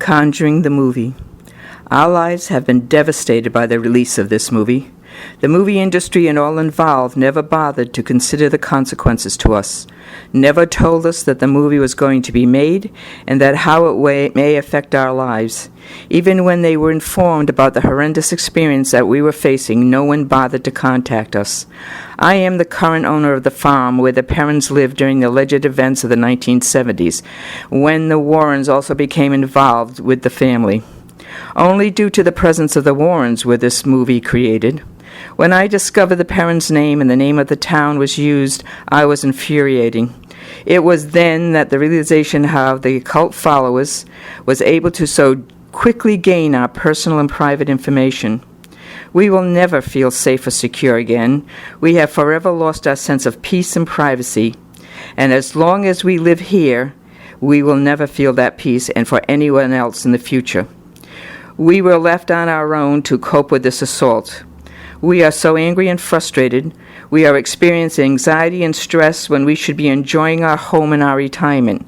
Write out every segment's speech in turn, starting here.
Conjuring the movie. Our lives have been devastated by the release of this movie. The movie industry and all involved never bothered to consider the consequences to us, never told us that the movie was going to be made and that how it may affect our lives. Even when they were informed about the horrendous experience that we were facing, no one bothered to contact us. I am the current owner of the farm where the Perrons lived during the alleged events of the 1970s, when the Warrens also became involved with the family. Only due to the presence of the Warrens were this movie created. When I discovered the Perrons' name and the name of the town was used, I was infuriating. It was then that the realization how the occult followers was able to so quickly gain our personal and private information. We will never feel safe or secure again. We have forever lost our sense of peace and privacy. And as long as we live here, we will never feel that peace and for anyone else in the future. We were left on our own to cope with this assault. We are so angry and frustrated. We are experiencing anxiety and stress when we should be enjoying our home and our retirement.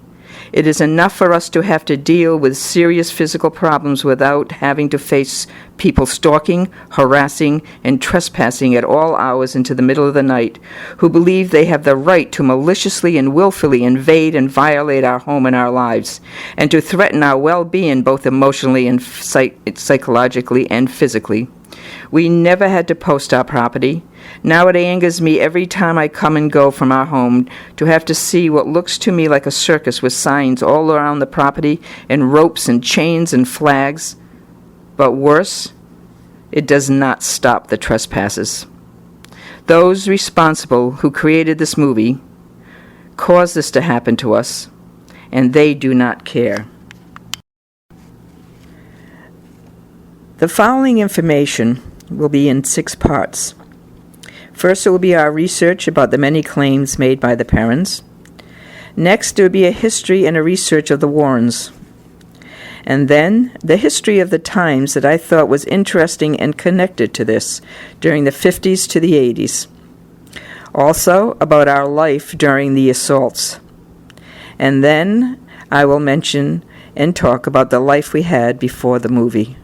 It is enough for us to have to deal with serious physical problems without having to face people stalking, harassing, and trespassing at all hours into the middle of the night, who believe they have the right to maliciously and willfully invade and violate our home and our lives, and to threaten our well-being both emotionally and psychologically and physically. We never had to post our property. Now it angers me every time I come and go from our home to have to see what looks to me like a circus with signs all around the property and ropes and chains and flags. But worse, it does not stop the trespassers. Those responsible who created this movie caused this to happen to us, and they do not care. The following information will be in 6 parts. First, it will be our research about the many claims made by the Perrons. Next, there will be a history and a research of the Warrens. And then, the history of the times that I thought was interesting and connected to this during the 50s to the 80s. Also, about our life during the assaults. And then, I will mention and talk about the life we had before the movie.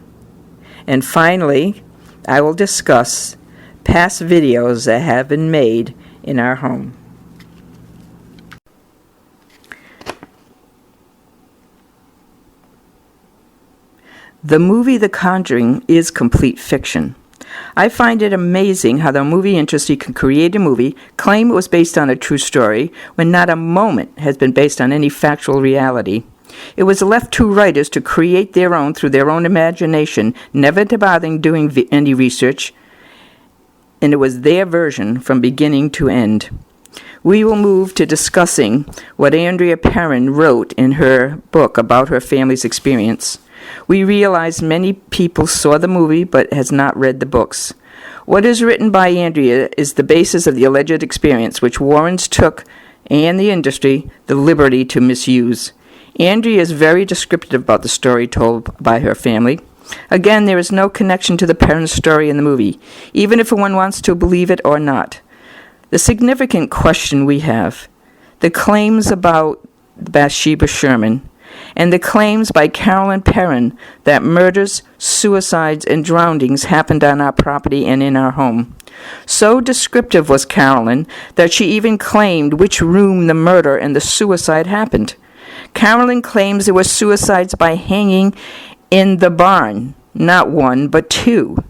And finally, I will discuss past videos that have been made in our home. The movie The Conjuring is complete fiction. I find it amazing how the movie industry can create a movie, claim it was based on a true story, when not a moment has been based on any factual reality. It was left to writers to create their own through their own imagination, never to bother doing any research, and it was their version from beginning to end. We will move to discussing what Andrea Perron wrote in her book about her family's experience. We realize many people saw the movie but has not read the books. What is written by Andrea is the basis of the alleged experience which Warrens took, and the industry, the liberty to misuse. Andrea is very descriptive about the story told by her family. Again, there is no connection to the Perron's story in the movie, even if one wants to believe it or not. The significant question we have, the claims about Bathsheba Sherman, and the claims by Carolyn Perron that murders, suicides, and drownings happened on our property and in our home. So descriptive was Carolyn that she even claimed which room the murder and the suicide happened. Carolyn claims there were suicides by hanging in the barn, not 1, but 2.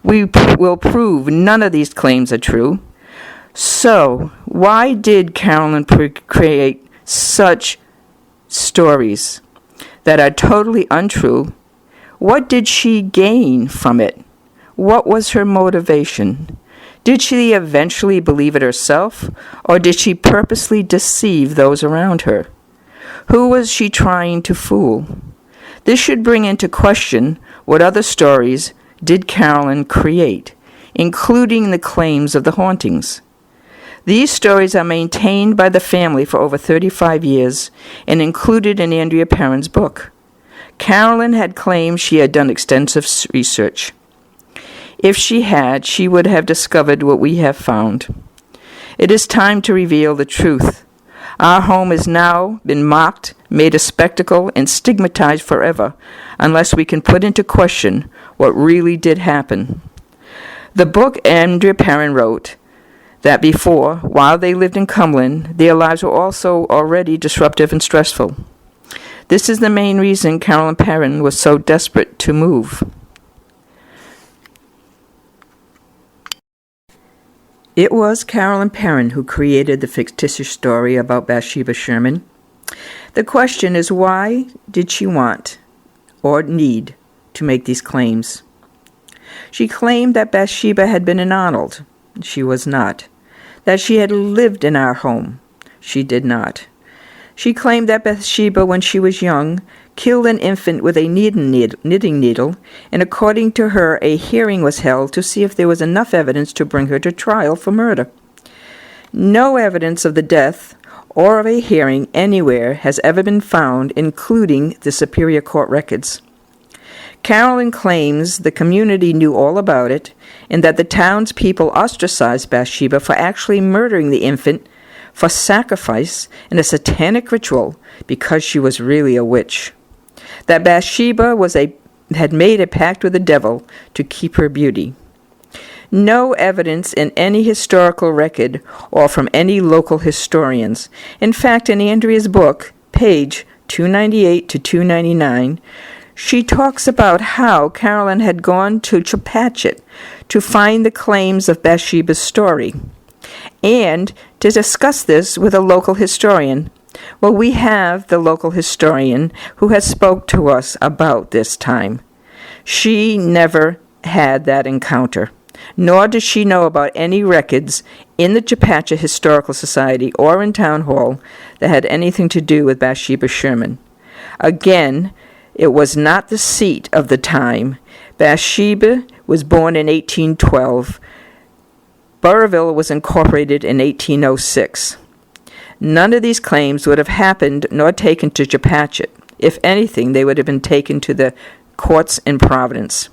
We will prove none of these claims are true. So, why did Carolyn create such stories that are totally untrue? What did she gain from it? What was her motivation? Did she eventually believe it herself, or did she purposely deceive those around her? Who was she trying to fool? This should bring into question what other stories did Carolyn create, including the claims of the hauntings. These stories are maintained by the family for over 35 years and included in Andrea Perron's book. Carolyn had claimed she had done extensive research. If she had, she would have discovered what we have found. It is time to reveal the truth. Our home has now been mocked, made a spectacle, and stigmatized forever, unless we can put into question what really did happen. The book Andrea Perron wrote that before, while they lived in Cumberland, their lives were also already disruptive and stressful. This is the main reason Carolyn Perron was so desperate to move. It was Carolyn Perron who created the fictitious story about Bathsheba Sherman. The question is, why did she want or need to make these claims? She claimed that Bathsheba had been an Arnold. She was not. That she had lived in our home. She did not. She claimed that Bathsheba, when she was young, killed an infant with a knitting needle, and according to her, a hearing was held to see if there was enough evidence to bring her to trial for murder. No evidence of the death or of a hearing anywhere has ever been found, including the Superior Court records. Carolyn claims the community knew all about it, and that the townspeople ostracized Bathsheba for actually murdering the infant for sacrifice in a satanic ritual because she was really a witch. That Bathsheba had made a pact with the devil to keep her beauty. No evidence in any historical record or from any local historians. In fact, in Andrea's book, page 298 to 299, she talks about how Carolyn had gone to Chepachet to find the claims of Bathsheba's story, and to discuss this with a local historian. Well, we have the local historian who has spoke to us about this time. She never had that encounter, nor does she know about any records in the Chepachet Historical Society or in Town Hall that had anything to do with Bathsheba Sherman. Again, it was not the seat of the time. Bathsheba was born in 1812. Burrville was incorporated in 1806. None of these claims would have happened nor taken to Chepachet. If anything, they would have been taken to the courts in Providence.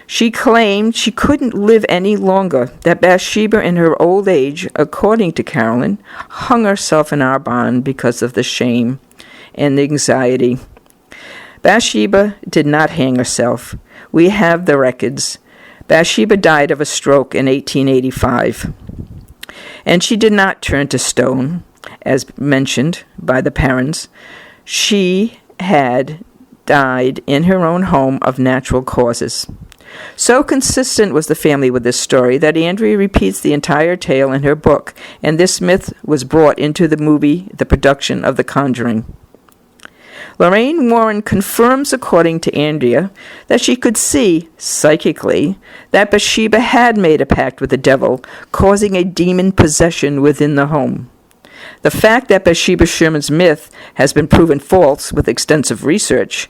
She claimed she couldn't live any longer, that Bathsheba in her old age, according to Carolyn, hung herself in our barn because of the shame and the anxiety. Bathsheba did not hang herself. We have the records. Bathsheba died of a stroke in 1885. And she did not turn to stone, as mentioned by the parents. She had died in her own home of natural causes. So consistent was the family with this story that Andrea repeats the entire tale in her book, and this myth was brought into the movie, the production of The Conjuring. Lorraine Warren confirms, according to Andrea, that she could see, psychically, that Bathsheba had made a pact with the devil, causing a demon possession within the home. The fact that Bathsheba Sherman's myth has been proven false with extensive research.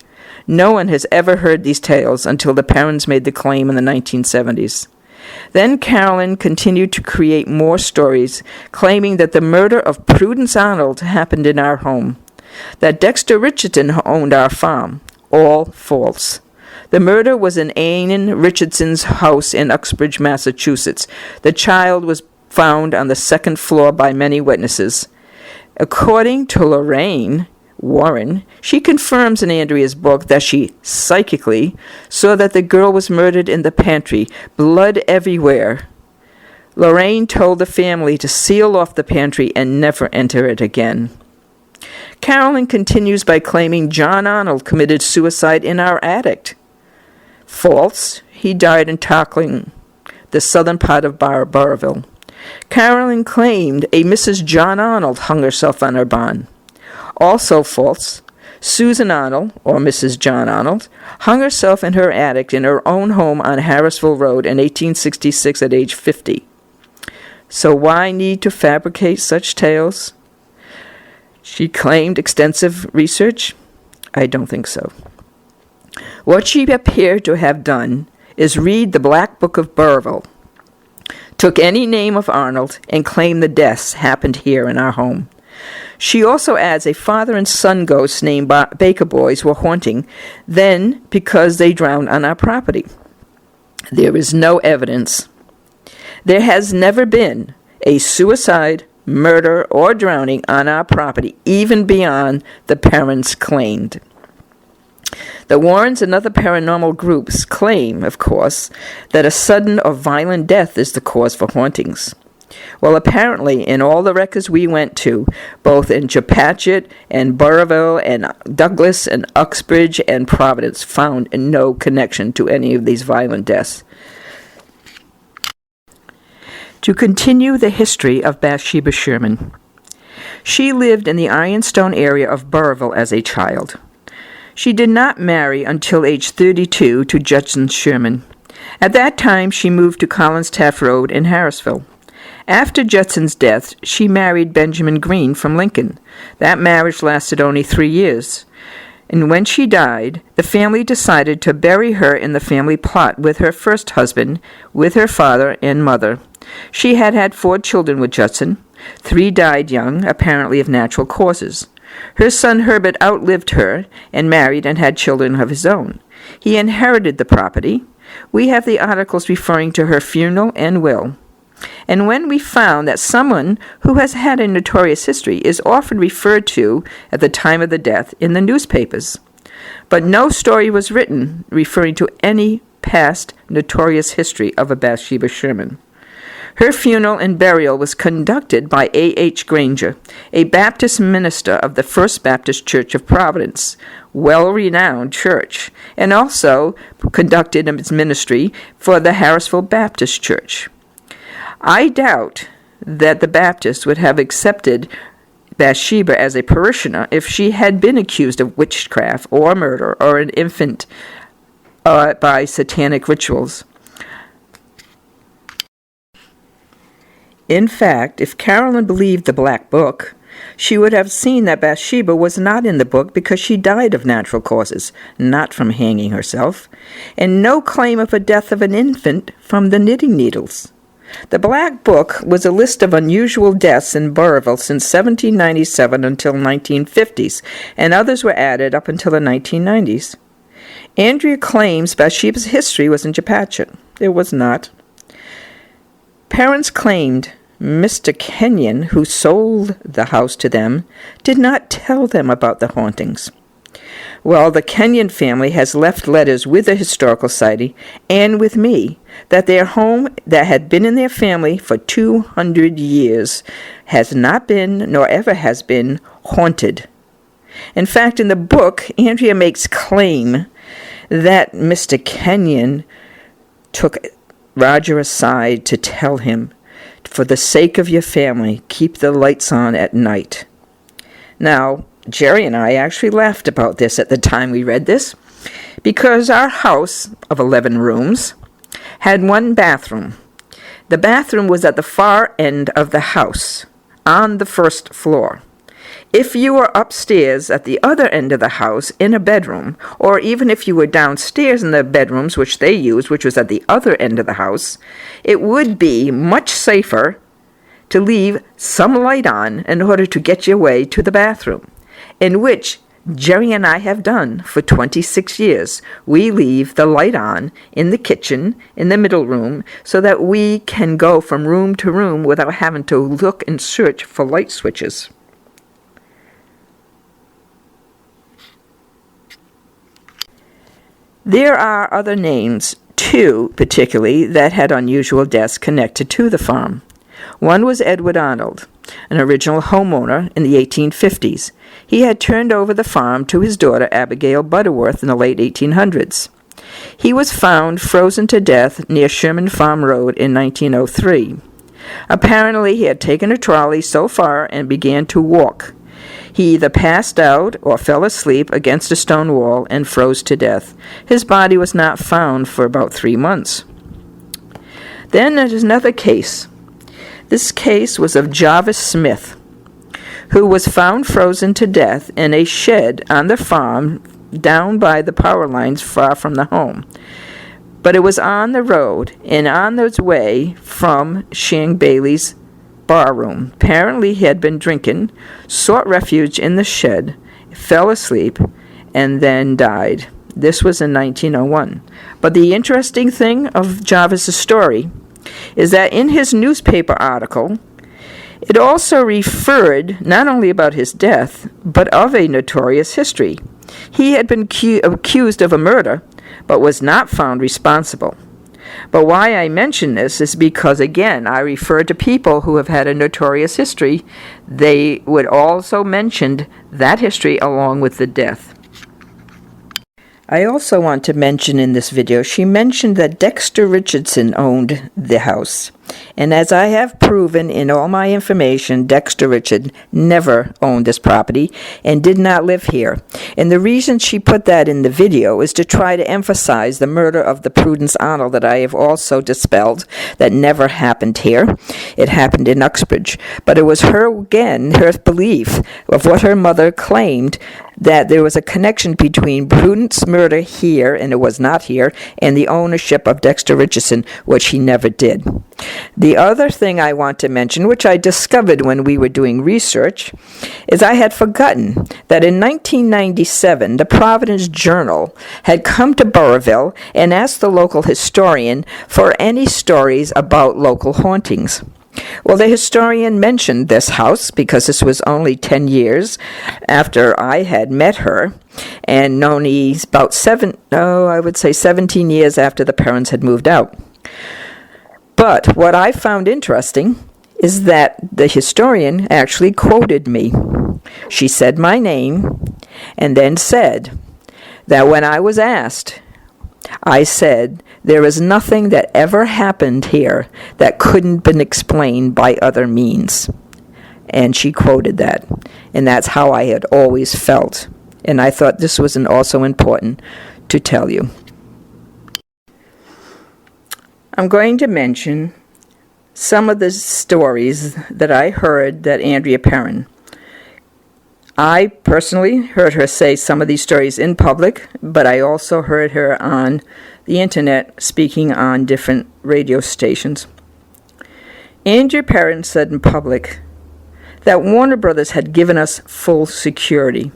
No one has ever heard these tales until the parents made the claim in the 1970s. Then Carolyn continued to create more stories, claiming that the murder of Prudence Arnold happened in our home. That Dexter Richardson owned our farm. All false. The murder was in Anne Richardson's house in Uxbridge, Massachusetts. The child was found on the second floor by many witnesses. According to Lorraine Warren, she confirms in Andrea's book that she psychically saw that the girl was murdered in the pantry, blood everywhere. Lorraine told the family to seal off the pantry and never enter it again. Carolyn continues by claiming John Arnold committed suicide in our attic. False. He died in Tarkling, the southern part of Burrville. Carolyn claimed a Mrs. John Arnold hung herself on her barn. Also false. Susan Arnold, or Mrs. John Arnold, hung herself in her attic in her own home on Harrisville Road in 1866 at age 50. So why need to fabricate such tales? She claimed extensive research? I don't think so. What she appeared to have done is read the Black Book of Burrville, took any name of Arnold, and claimed the deaths happened here in our home. She also adds a father and son ghost named Baker Boys were haunting, then because they drowned on our property. There is no evidence. There has never been a suicide, murder, or drowning on our property, even beyond the parents claimed. The Warrens and other paranormal groups claim, of course, that a sudden or violent death is the cause for hauntings. Well, apparently, in all the records we went to, both in Chepachet and Burrillville and Douglas and Uxbridge and Providence, found no connection to any of these violent deaths. To continue the history of Bathsheba Sherman. She lived in the Ironstone area of Burrillville as a child. She did not marry until age 32 to Judson Sherman. At that time, she moved to Collins Taft Road in Harrisville. After Judson's death, she married Benjamin Green from Lincoln. That marriage lasted only 3 years. And when she died, the family decided to bury her in the family plot with her first husband, with her father and mother. She had had 4 children with Judson. 3 died young, apparently of natural causes. Her son Herbert outlived her and married and had children of his own. He inherited the property. We have the articles referring to her funeral and will. And when we found that someone who has had a notorious history is often referred to at the time of the death in the newspapers, but no story was written referring to any past notorious history of a Bathsheba Sherman. Her funeral and burial was conducted by A.H. Granger, a Baptist minister of the First Baptist Church of Providence, well-renowned church, and also conducted its ministry for the Harrisville Baptist Church. I doubt that the Baptists would have accepted Bathsheba as a parishioner if she had been accused of witchcraft or murder or an infant by satanic rituals. In fact, if Carolyn believed the Black Book, she would have seen that Bathsheba was not in the book because she died of natural causes, not from hanging herself, and no claim of a death of an infant from the knitting needles. The Black Book was a list of unusual deaths in Burrillville since 1797 until 1950s, and others were added up until the 1990s. Andrea claims Bathsheba's history was in Chepachet. It was not. Parents claimed Mr. Kenyon, who sold the house to them, did not tell them about the hauntings. Well, the Kenyon family has left letters with the Historical Society and with me that their home that had been in their family for 200 years has not been, nor ever has been, haunted. In fact, in the book, Andrea makes claim that Mr. Kenyon took Roger aside to tell him, "For the sake of your family, keep the lights on at night." Now, Jerry and I actually laughed about this at the time we read this, because our house of 11 rooms had 1 bathroom. The bathroom was at the far end of the house, on the first floor. If you were upstairs at the other end of the house in a bedroom, or even if you were downstairs in the bedrooms which they used, which was at the other end of the house, it would be much safer to leave some light on in order to get your way to the bathroom, in which Jerry and I have done for 26 years. We leave the light on in the kitchen, in the middle room, so that we can go from room to room without having to look and search for light switches. There are other names, 2 particularly, that had unusual deaths connected to the farm. One was Edward Arnold, an original homeowner in the 1850s. He had turned over the farm to his daughter Abigail Butterworth in the late 1800s. He was found frozen to death near Sherman Farm Road in 1903. Apparently, he had taken a trolley so far and began to walk. He either passed out or fell asleep against a stone wall and froze to death. His body was not found for about 3 months. Then there's another case. This case was of Jarvis Smith, who was found frozen to death in a shed on the farm down by the power lines far from the home. But it was on the road and on its way from Shang Bailey's barroom. Apparently he had been drinking, sought refuge in the shed, fell asleep, and then died. This was in 1901. But the interesting thing of Jarvis's story is that in his newspaper article, It also referred not only about his death, but of a notorious history. He had been accused of a murder, but was not found responsible. But why I mention this is because, again, I refer to people who have had a notorious history. They would also mention that history along with the death. I also want to mention in this video, she mentioned that Dexter Richardson owned the house. And as I have proven in all my information, Dexter Richard never owned this property and did not live here. And the reason she put that in the video is to try to emphasize the murder of the Prudence Arnold that I have also dispelled, that never happened here. It happened in Uxbridge. But it was her belief of what her mother claimed, that there was a connection between Prudence's murder here, and it was not here, and the ownership of Dexter Richardson, which he never did. The other thing I want to mention, which I discovered when we were doing research, is I had forgotten that in 1997, the Providence Journal had come to Burrillville and asked the local historian for any stories about local hauntings. Well, the historian mentioned this house because this was only 10 years after I had met her, and only about 17 years after the parents had moved out. But what I found interesting is that the historian actually quoted me. She said my name and then said that when I was asked, I said, there is nothing that ever happened here that couldn't been explained by other means. And she quoted that. And that's how I had always felt. And I thought this was also important to tell you. I'm going to mention some of the stories that I heard that Andrea Perron. I personally heard her say some of these stories in public, but I also heard her on the internet speaking on different radio stations. Andrea Perron said in public that Warner Brothers had given us full security.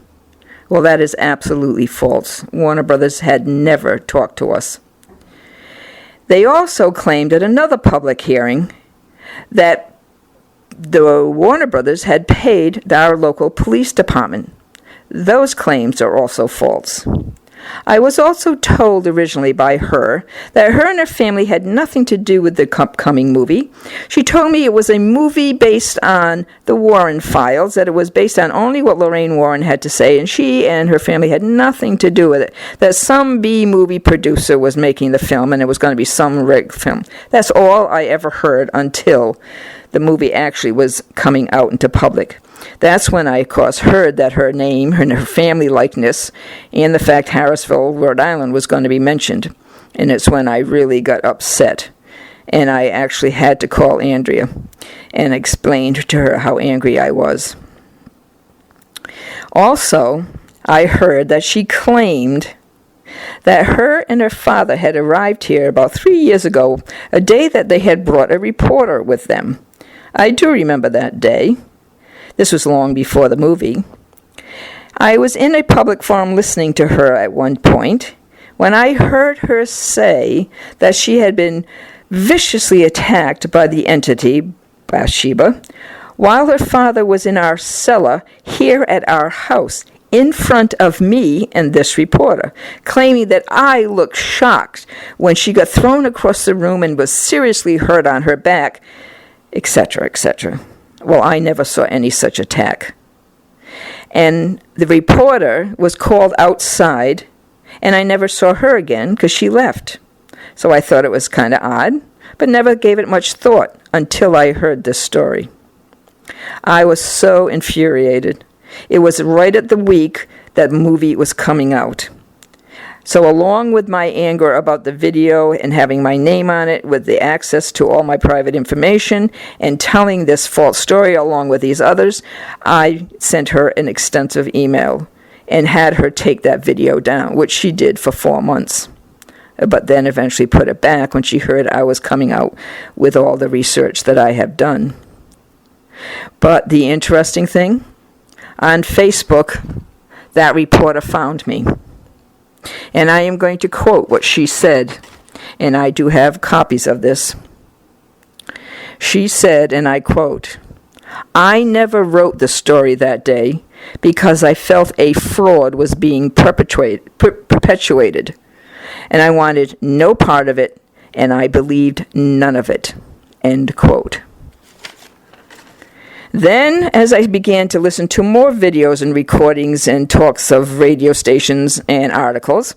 Well, that is absolutely false. Warner Brothers had never talked to us. They also claimed at another public hearing that the Warner Brothers had paid our local police department. Those claims are also false. I was also told originally by her that her and her family had nothing to do with the upcoming movie. She told me it was a movie based on the Warren files, that it was based on only what Lorraine Warren had to say, and she and her family had nothing to do with it. That some B-movie producer was making the film, and it was going to be some rigged film. That's all I ever heard until the movie actually was coming out into public. That's when I, of course, heard that her name and her family likeness and the fact Harrisville, Rhode Island was going to be mentioned. And it's when I really got upset. And I actually had to call Andrea and explained to her how angry I was. Also, I heard that she claimed that her and her father had arrived here about 3 years ago, a day that they had brought a reporter with them. I do remember that day. This was long before the movie. I was in a public forum listening to her at one point when I heard her say that she had been viciously attacked by the entity, Bathsheba, while her father was in our cellar here at our house in front of me and this reporter, claiming that I looked shocked when she got thrown across the room and was seriously hurt on her back, etc., etc. Well, I never saw any such attack. And the reporter was called outside, and I never saw her again because she left. So I thought it was kind of odd, but never gave it much thought until I heard this story. I was so infuriated. It was right at the week that movie was coming out. So along with my anger about the video and having my name on it with the access to all my private information and telling this false story along with these others, I sent her an extensive email and had her take that video down, which she did for 4 months. But then eventually put it back when she heard I was coming out with all the research that I have done. But the interesting thing, on Facebook, that reporter found me. And I am going to quote what she said, and I do have copies of this. She said, and I quote, I never wrote the story that day because I felt a fraud was being perpetuated, and I wanted no part of it, and I believed none of it." End quote. Then, as I began to listen to more videos and recordings and talks of radio stations and articles,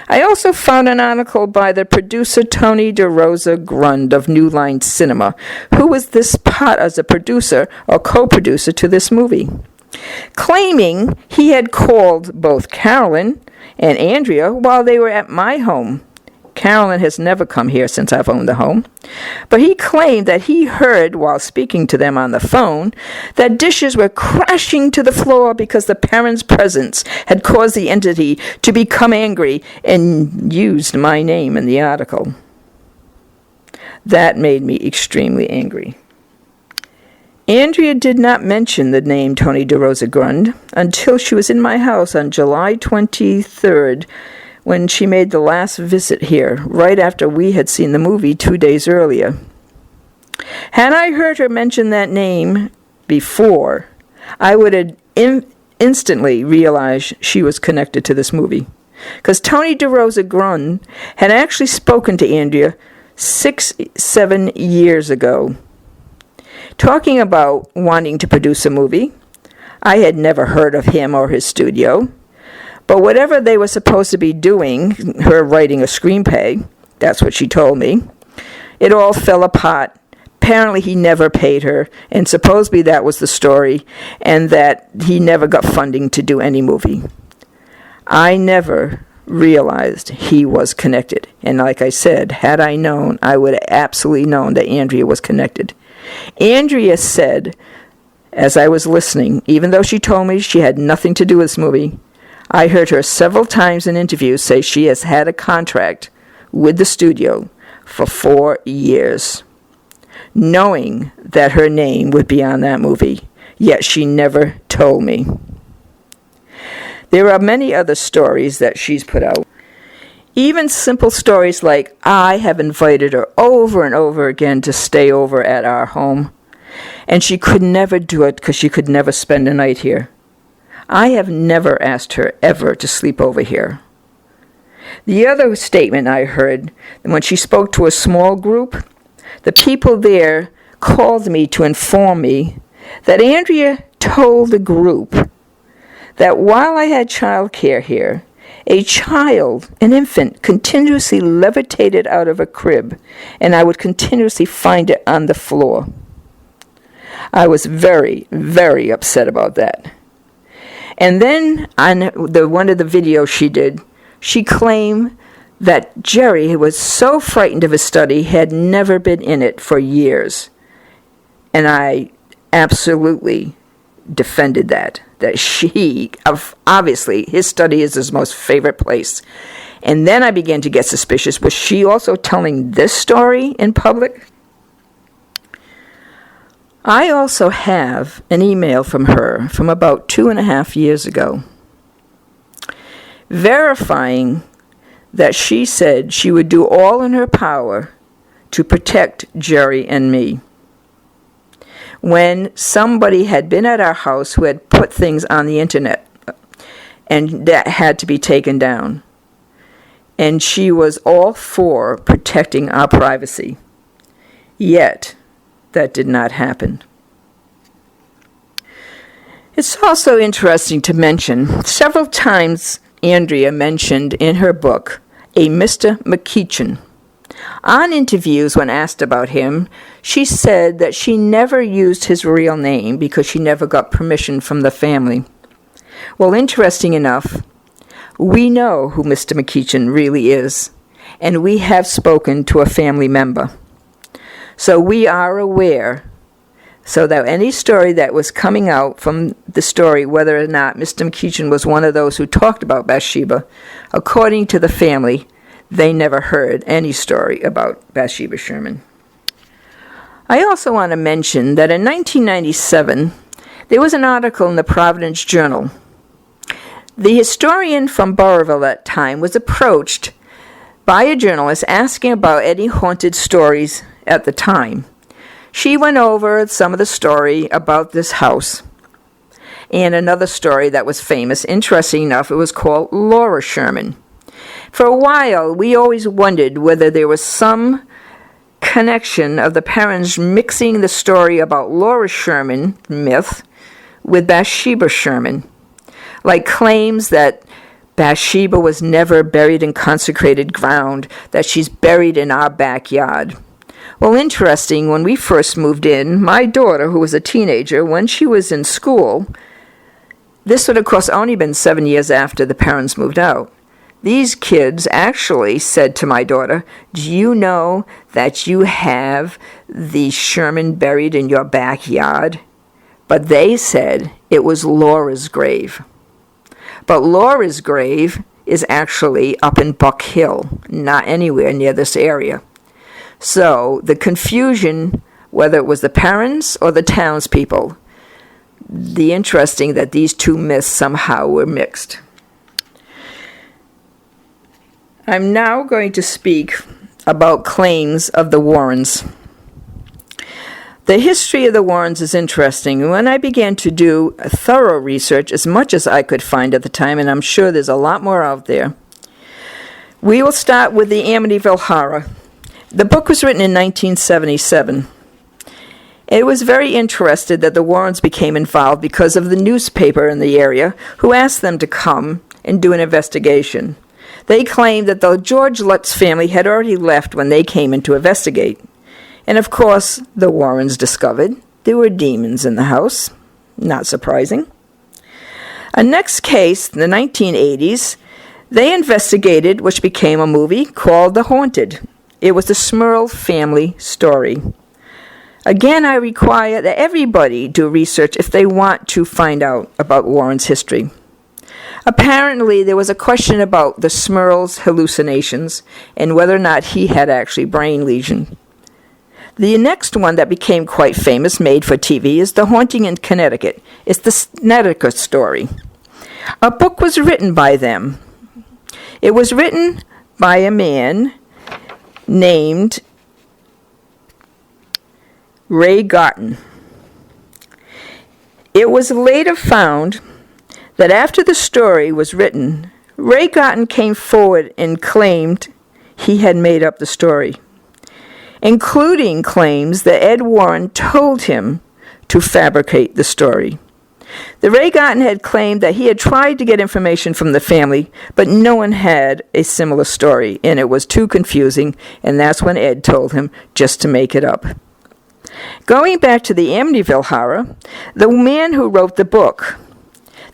I also found an article by the producer Tony DeRosa Grund of New Line Cinema, who was this part as a producer or co-producer to this movie, claiming he had called both Carolyn and Andrea while they were at my home. Carolyn has never come here since I've owned the home. But he claimed that he heard, while speaking to them on the phone, that dishes were crashing to the floor because the parents' presence had caused the entity to become angry and used my name in the article. That made me extremely angry. Andrea did not mention the name Tony DeRosa Grund until she was in my house on July 23rd, when she made the last visit here, right after we had seen the movie 2 days earlier. Had I heard her mention that name before, I would have instantly realized she was connected to this movie. Because Tony DeRosa Grund had actually spoken to Andrea 6-7 years ago, talking about wanting to produce a movie. I had never heard of him or his studio. But whatever they were supposed to be doing, her writing a screenplay, that's what she told me, it all fell apart. Apparently he never paid her, and supposedly that was the story, and that he never got funding to do any movie. I never realized he was connected. And like I said, had I known, I would have absolutely known that Andrea was connected. Andrea said, as I was listening, even though she told me she had nothing to do with this movie, I heard her several times in interviews say she has had a contract with the studio for 4 years, knowing that her name would be on that movie, yet she never told me. There are many other stories that she's put out. Even simple stories like, I have invited her over and over again to stay over at our home, and she could never do it because she could never spend a night here. I have never asked her ever to sleep over here. The other statement I heard, when she spoke to a small group, the people there called me to inform me that Andrea told the group that while I had child care here, a child, an infant, continuously levitated out of a crib, and I would continuously find it on the floor. I was very, very upset about that. And then on one of the videos she did, she claimed that Jerry, who was so frightened of his study, had never been in it for years. And I absolutely defended that she, obviously, his study is his most favorite place. And then I began to get suspicious. Was she also telling this story in public? I also have an email from her from about 2.5 years ago, verifying that she said she would do all in her power to protect Jerry and me. When somebody had been at our house who had put things on the internet and that had to be taken down. And she was all for protecting our privacy. Yet, that did not happen. It's also interesting to mention, several times Andrea mentioned in her book a Mr. McKeechan. On interviews, when asked about him, she said that she never used his real name because she never got permission from the family. Well, interesting enough, we know who Mr. McKeechan really is, and we have spoken to a family member. So we are aware, so that any story that was coming out from the story, whether or not Mr. McKeechan was one of those who talked about Bathsheba, according to the family, they never heard any story about Bathsheba Sherman. I also want to mention that in 1997, there was an article in the Providence Journal. The historian from Burrillville at that time was approached by a journalist asking about any haunted stories at the time. She went over some of the story about this house and another story that was famous. Interesting enough, it was called Laura Sherman. For a while, we always wondered whether there was some connection of the parents mixing the story about Laura Sherman myth with Bathsheba Sherman, like claims that Bathsheba was never buried in consecrated ground, that she's buried in our backyard. Well, interesting, when we first moved in, my daughter, who was a teenager, when she was in school, this would, of course, only been 7 years after the parents moved out. These kids actually said to my daughter, "Do you know that you have the Sherman buried in your backyard?" But they said it was Laura's grave. But Laura's grave is actually up in Buck Hill, not anywhere near this area. So the confusion, whether it was the parents or the townspeople, the interesting that these two myths somehow were mixed. I'm now going to speak about claims of the Warrens. The history of the Warrens is interesting. When I began to do a thorough research, as much as I could find at the time, and I'm sure there's a lot more out there, we will start with the Amityville Horror. The book was written in 1977. It was very interested that the Warrens became involved because of the newspaper in the area who asked them to come and do an investigation. They claimed that the George Lutz family had already left when they came in to investigate. And of course, the Warrens discovered there were demons in the house. Not surprising. A next case, in the 1980s, they investigated, which became a movie called The Haunted. It was the Smurl family story. Again, I require that everybody do research if they want to find out about Warren's history. Apparently, there was a question about the Smurl's hallucinations and whether or not he had actually brain lesion. The next one that became quite famous, made for TV, is The Haunting in Connecticut. It's the Connecticut story. A book was written by them. It was written by a man named Ray Garton. It was later found that after the story was written, Ray Garton came forward and claimed he had made up the story, including claims that Ed Warren told him to fabricate the story. The Ray Garton had claimed that he had tried to get information from the family, but no one had a similar story, and it was too confusing, and that's when Ed told him just to make it up. Going back to the Amityville Horror, the man who wrote the book,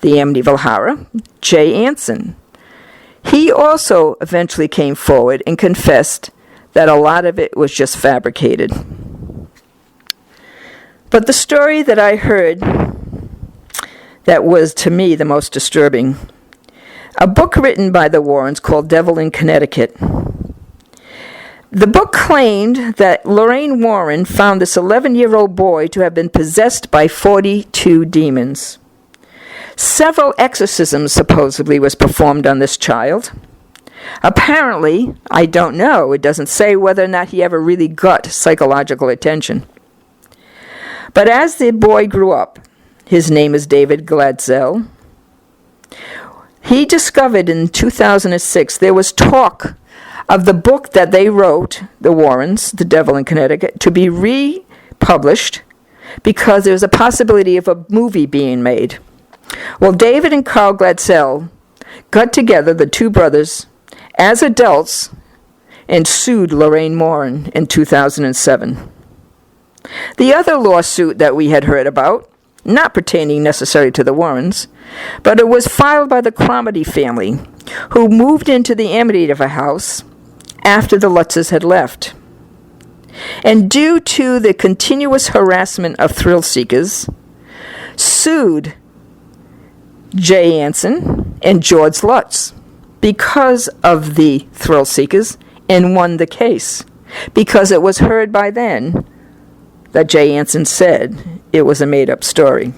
The Amityville Horror, Jay Anson, he also eventually came forward and confessed that a lot of it was just fabricated. But the story that I heard that was, to me, the most disturbing, a book written by the Warrens called Devil in Connecticut. The book claimed that Lorraine Warren found this 11-year-old boy to have been possessed by 42 demons. Several exorcisms supposedly was performed on this child. Apparently, I don't know, it doesn't say whether or not he ever really got psychological attention. But as the boy grew up, his name is David Gladzel, he discovered in 2006 there was talk of the book that they wrote, the Warrens, The Devil in Connecticut, to be republished because there was a possibility of a movie being made. Well, David and Carl Gladzel got together, the two brothers, as adults, and sued Lorraine Warren in 2007. The other lawsuit that we had heard about, not pertaining necessarily to the Warrens, but it was filed by the Cromarty family, who moved into the Amityville house after the Lutzes had left. And due to the continuous harassment of thrill seekers, sued Jay Anson and George Lutz because of the thrill seekers and won the case, because it was heard by then that Jay Anson said it was a made-up story.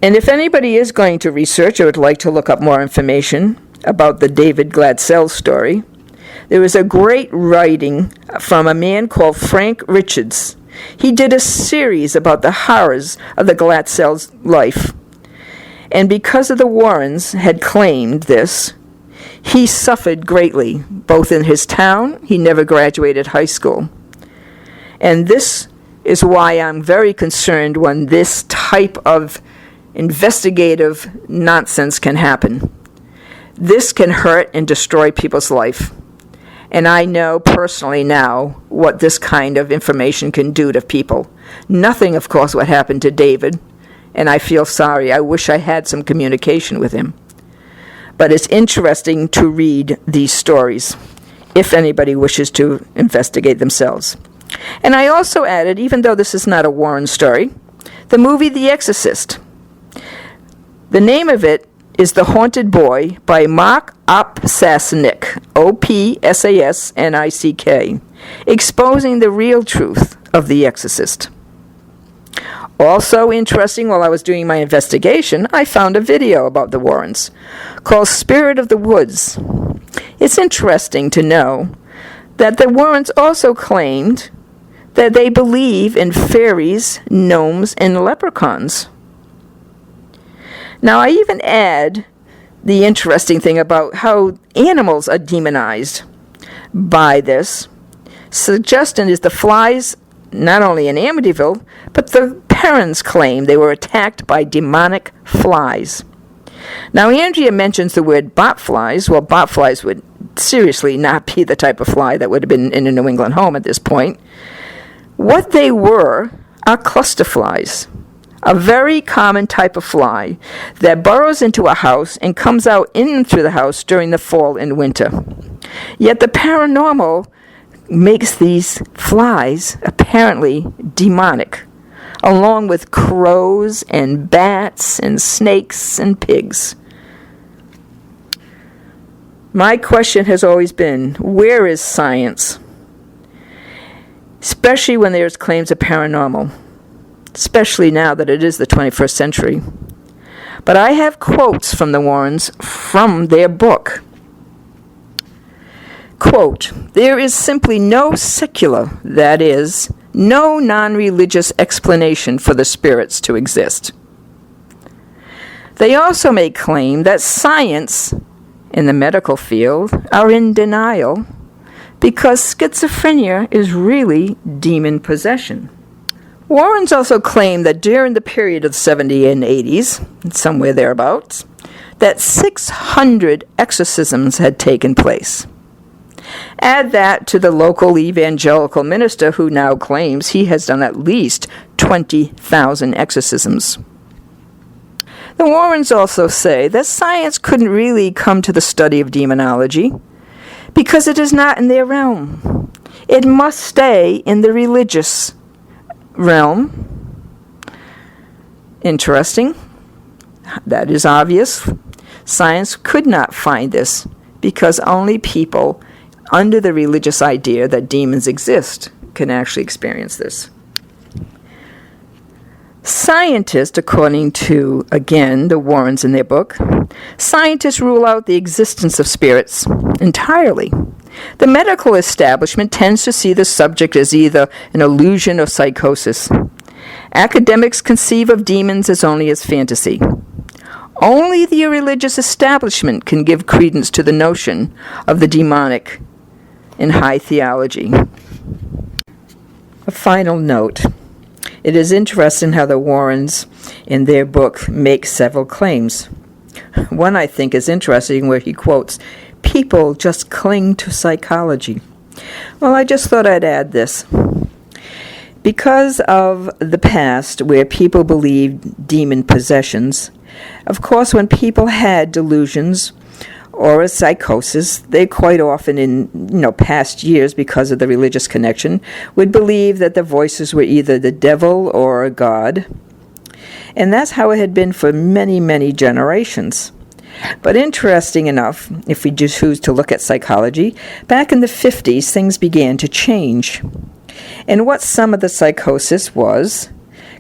And if anybody is going to research or would like to look up more information about the David Gladzel story, There was a great writing from a man called Frank Richards. He did a series about the horrors of the Glatzel's life. And because of the Warrens had claimed this, he suffered greatly, both in his town. He never graduated high school. And this is why I'm very concerned when this type of investigative nonsense can happen. This can hurt and destroy people's life. And I know personally now what this kind of information can do to people. Nothing, of course, what happened to David, and I feel sorry. I wish I had some communication with him. But it's interesting to read these stories, if anybody wishes to investigate themselves. And I also added, even though this is not a Warren story, the movie The Exorcist. The name of it is The Haunted Boy by Mark Opsasnick, Opsasnick, exposing the real truth of The Exorcist. Also interesting, while I was doing my investigation, I found a video about the Warrens called Spirit of the Woods. It's interesting to know that the Warrens also claimed that they believe in fairies, gnomes, and leprechauns. Now, I even add the interesting thing about how animals are demonized by this. Suggestion is the flies, not only in Amityville, but the Perrons claim they were attacked by demonic flies. Now, Andrea mentions the word botflies. Well, botflies would seriously not be the type of fly that would have been in a New England home at this point. What they were are cluster flies, a very common type of fly that burrows into a house and comes out in through the house during the fall and winter. Yet the paranormal makes these flies apparently demonic, along with crows and bats and snakes and pigs. My question has always been, where is science? Especially when there's claims of paranormal, especially now that it is the 21st century. But I have quotes from the Warrens from their book. Quote, "There is simply no secular, that is, no non-religious explanation for the spirits to exist." They also may claim that science in the medical field are in denial because schizophrenia is really demon possession. Warrens also claim that during the period of the 70s and 80s, somewhere thereabouts, that 600 exorcisms had taken place. Add that to the local evangelical minister who now claims he has done at least 20,000 exorcisms. The Warrens also say that science couldn't really come to the study of demonology because it is not in their realm. It must stay in the religious realm. Interesting. That is obvious. Science could not find this because only people under the religious idea that demons exist can actually experience this. Scientists, according to, again, the Warrens in their book, scientists rule out the existence of spirits entirely. The medical establishment tends to see the subject as either an illusion or psychosis. Academics conceive of demons as only as fantasy. Only the religious establishment can give credence to the notion of the demonic in high theology. A final note. It is interesting how the Warrens in their book make several claims. One I think is interesting where he quotes, "People just cling to psychology." Well, I just thought I'd add this. Because of the past where people believed demon possessions, of course when people had delusions or a psychosis, they quite often in past years, because of the religious connection, would believe that the voices were either the devil or a god. And that's how it had been for many, many generations. But interesting enough, if we just choose to look at psychology, back in the 50s, things began to change. And what some of the psychosis was,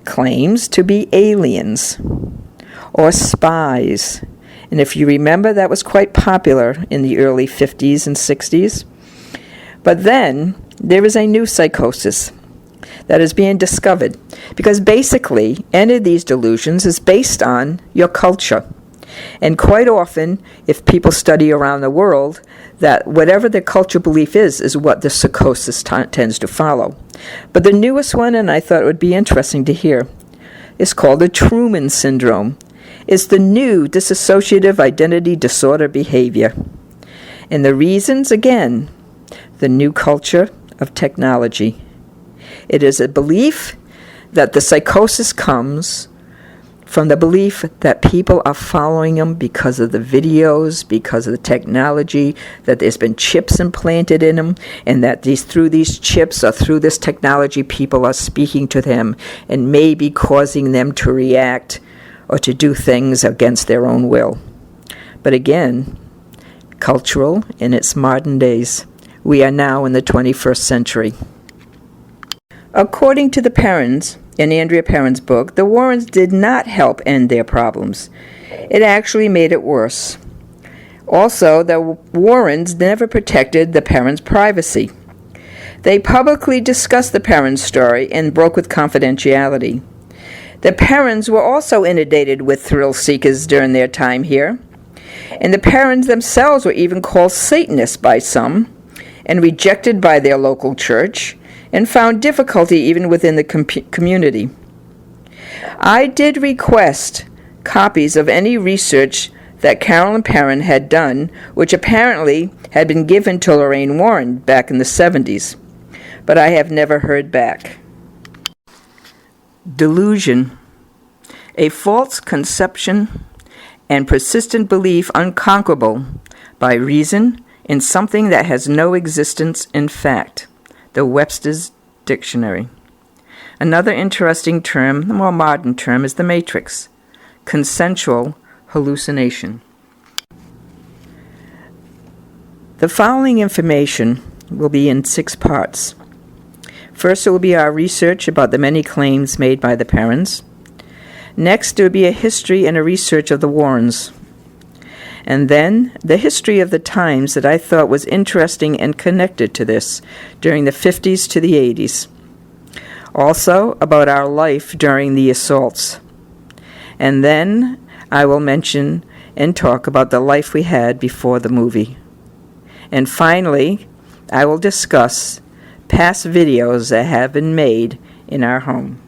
claims to be aliens or spies. And if you remember, that was quite popular in the early 50s and 60s. But then there is a new psychosis that is being discovered, because basically any of these delusions is based on your culture. And quite often, if people study around the world, that whatever their culture belief is what the psychosis tends to follow. But the newest one, and I thought it would be interesting to hear, is called the Truman Syndrome. It's the new dissociative identity disorder behavior. And the reasons, again, the new culture of technology. It is a belief that the psychosis comes from the belief that people are following them because of the videos, because of the technology, that there's been chips implanted in them, and that through these chips or through this technology, people are speaking to them and maybe causing them to react or to do things against their own will. But again, cultural in its modern days. We are now in the 21st century. According to the Perrons, in Andrea Perron's book, the Warrens did not help end their problems. It actually made it worse. Also, the Warrens never protected the Perrons' privacy. They publicly discussed the Perrons' story and broke with confidentiality. The Perrons were also inundated with thrill seekers during their time here, and the Perrons themselves were even called Satanists by some and rejected by their local church, and found difficulty even within the community. I did request copies of any research that Carolyn Perron had done, which apparently had been given to Lorraine Warren back in the 70s, but I have never heard back. Delusion, a false conception and persistent belief unconquerable by reason in something that has no existence in fact. The Webster's Dictionary. Another interesting term, the more modern term, is the matrix, consensual hallucination. The following information will be in 6 parts. First, it will be our research about the many claims made by the Perrons. Next, there will be a history and a research of the Warrens. And then the history of the times that I thought was interesting and connected to this during the 50s to the 80s. Also about our life during the assaults. And then I will mention and talk about the life we had before the movie. And finally, I will discuss past videos that have been made in our home.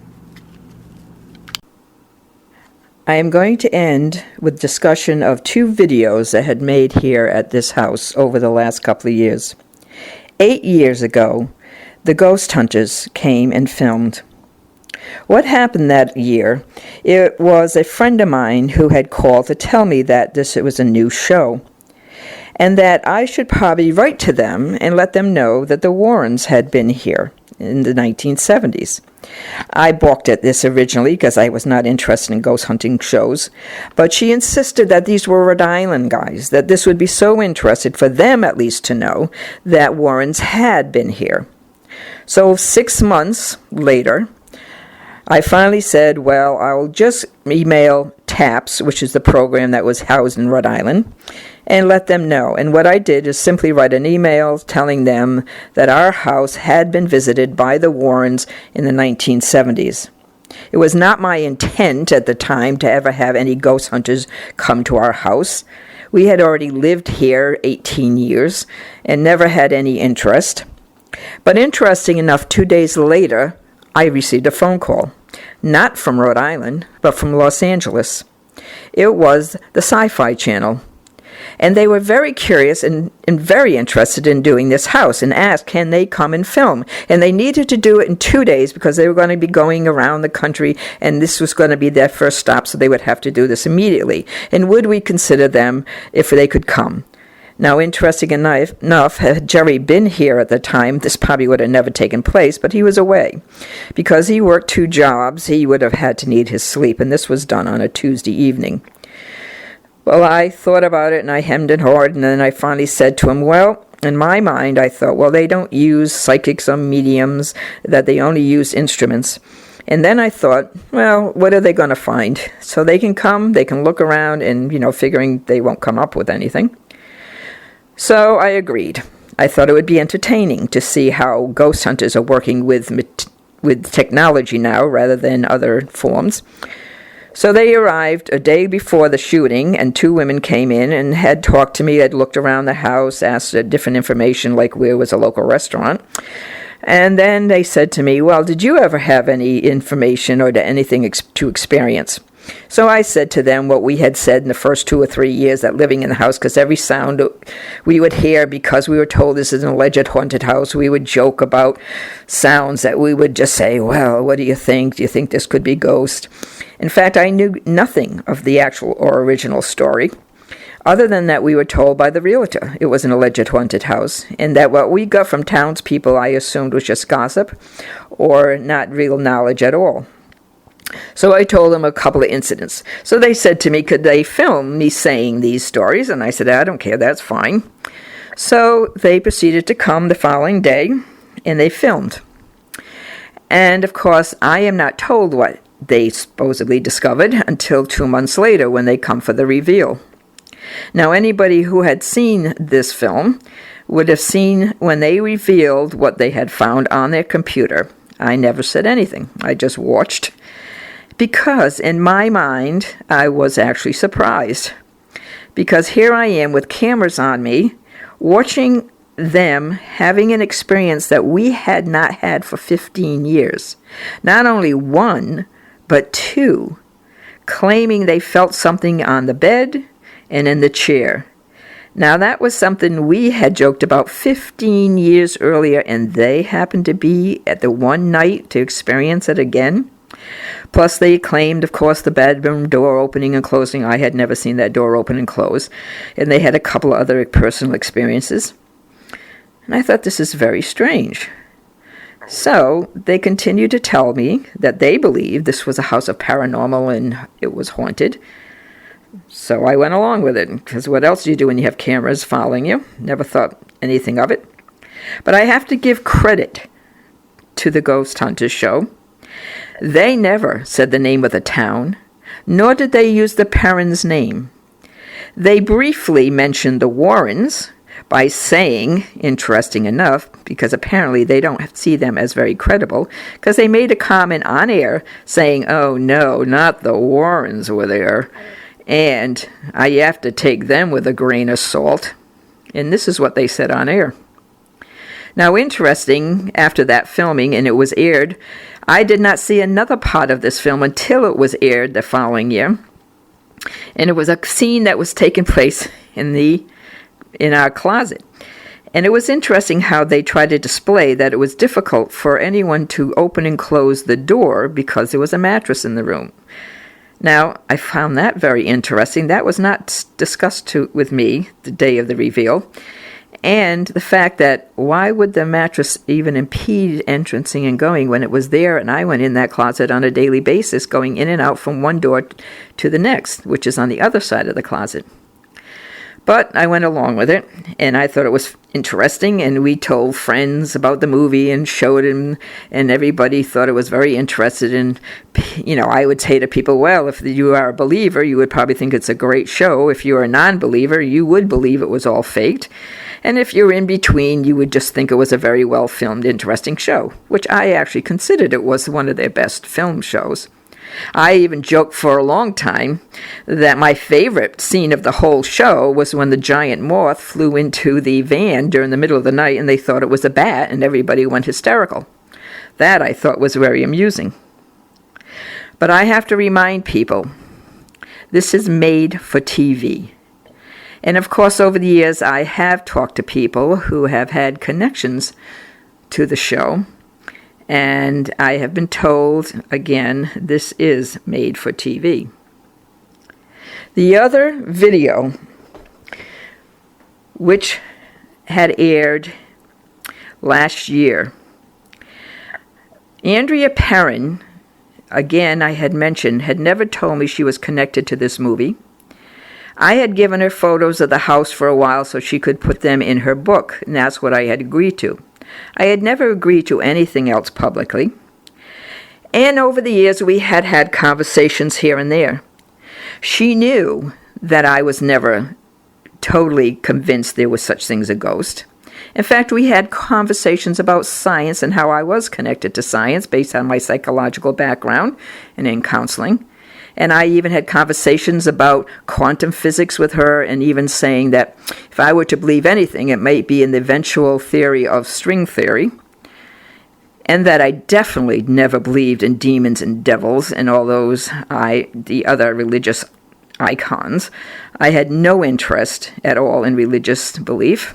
I am going to end with discussion of 2 videos that had made here at this house over the last couple of years. 8 years ago, the ghost hunters came and filmed. What happened that year, it was a friend of mine who had called to tell me that this was a new show, and that I should probably write to them and let them know that the Warrens had been here in the 1970s. I balked at this originally because I was not interested in ghost hunting shows, but she insisted that these were Rhode Island guys, that this would be so interesting for them at least to know that Warrens had been here. So 6 months later, I finally said, well, I'll just email TAPS, which is the program that was housed in Rhode Island, and let them know. And what I did is simply write an email telling them that our house had been visited by the Warrens in the 1970s. It was not my intent at the time to ever have any ghost hunters come to our house. We had already lived here 18 years and never had any interest. But interesting enough, 2 days later, I received a phone call, not from Rhode Island, but from Los Angeles. It was the Sci-Fi Channel. And they were very curious and very interested in doing this house and asked, can they come and film? And they needed to do it in 2 days because they were going to be going around the country and this was going to be their first stop, so they would have to do this immediately. And would we consider them if they could come? Now, interesting enough, had Jerry been here at the time, this probably would have never taken place, but he was away. Because he worked 2 jobs, he would have had to need his sleep, and this was done on a Tuesday evening. Well, I thought about it, and I hemmed and hawed, and then I finally said to him, well, in my mind, I thought, well, they don't use psychics or mediums, that they only use instruments. And then I thought, well, what are they going to find? So they can come, they can look around, and, figuring they won't come up with anything. So I agreed. I thought it would be entertaining to see how ghost hunters are working with technology now rather than other forms. So they arrived a day before the shooting, and 2 women came in and had talked to me, had looked around the house, asked different information like where was a local restaurant. And then they said to me, well, did you ever have any information or anything to experience? So I said to them what we had said in the first 2 or 3 years that living in the house, because every sound we would hear, because we were told this is an alleged haunted house, we would joke about sounds that we would just say, well, what do you think? Do you think this could be ghost? In fact, I knew nothing of the actual or original story, other than that we were told by the realtor it was an alleged haunted house, and that what we got from townspeople I assumed was just gossip or not real knowledge at all. So I told them a couple of incidents. So they said to me, could they film me saying these stories? And I said, I don't care, that's fine. So they proceeded to come the following day, and they filmed. And of course, I am not told what they supposedly discovered until 2 months later when they come for the reveal. Now, anybody who had seen this film would have seen when they revealed what they had found on their computer. I never said anything. I just watched. Because in my mind, I was actually surprised. Because here I am with cameras on me, watching them having an experience that we had not had for 15 years. Not only 1, but 2, claiming they felt something on the bed and in the chair. Now that was something we had joked about 15 years earlier, and they happened to be at the one night to experience it again. Plus they claimed, of course, the bedroom door opening and closing. I had never seen that door open and close. And they had a couple of other personal experiences. And I thought, this is very strange. So they continued to tell me that they believed this was a house of paranormal and it was haunted. So I went along with it, because what else do you do when you have cameras following you? Never thought anything of it. But I have to give credit to the Ghost Hunters show. They never said the name of the town, nor did they use the Perron's name. They briefly mentioned the Warrens by saying, interesting enough, because apparently they don't see them as very credible, because they made a comment on air saying, oh no, not the Warrens were there, and I have to take them with a grain of salt. And this is what they said on air. Now, interesting, after that filming and it was aired, I did not see another part of this film until it was aired the following year. And it was a scene that was taking place in our closet. And it was interesting how they tried to display that it was difficult for anyone to open and close the door because there was a mattress in the room. Now, I found that very interesting. That was not discussed with me the day of the reveal. And the fact that why would the mattress even impede entrancing and going when it was there, and I went in that closet on a daily basis, going in and out from one door to the next, which is on the other side of the closet. But I went along with it, and I thought it was interesting, and we told friends about the movie and showed them, and everybody thought it was very interested. And, I would say to people, well, if you are a believer, you would probably think it's a great show. If you're a non-believer, you would believe it was all faked. And if you're in between, you would just think it was a very well-filmed, interesting show, which I actually considered it was one of their best film shows. I even joked for a long time that my favorite scene of the whole show was when the giant moth flew into the van during the middle of the night and they thought it was a bat and everybody went hysterical. That I thought was very amusing. But I have to remind people, this is made for TV. And of course, over the years, I have talked to people who have had connections to the show. And I have been told, again, this is made for TV. The other video, which had aired last year, Andrea Perron, again, I had mentioned, had never told me she was connected to this movie. I had given her photos of the house for a while so she could put them in her book, and that's what I had agreed to. I had never agreed to anything else publicly. And over the years, we had had conversations here and there. She knew that I was never totally convinced there was such thing as a ghost. In fact, we had conversations about science and how I was connected to science based on my psychological background and in counseling. And I even had conversations about quantum physics with her, and even saying that if I were to believe anything, it might be in the eventual theory of string theory. And that I definitely never believed in demons and devils and all those, the other religious icons. I had no interest at all in religious belief.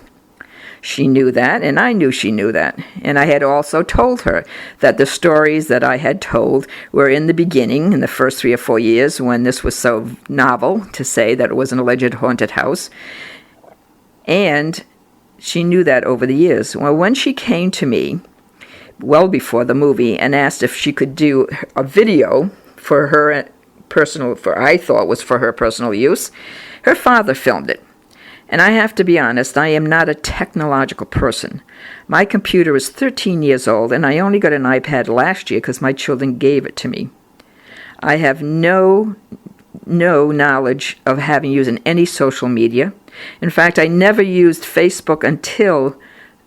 She knew that, and I knew she knew that. And I had also told her that the stories that I had told were in the beginning, in the first 3 or 4 years, when this was so novel to say that it was an alleged haunted house. And she knew that over the years. Well, when she came to me, well before the movie, and asked if she could do a video for her personal, I thought was for her personal use, her father filmed it. And I have to be honest, I am not a technological person. My computer is 13 years old, and I only got an iPad last year because my children gave it to me. I have no knowledge of having used any social media. In fact, I never used Facebook until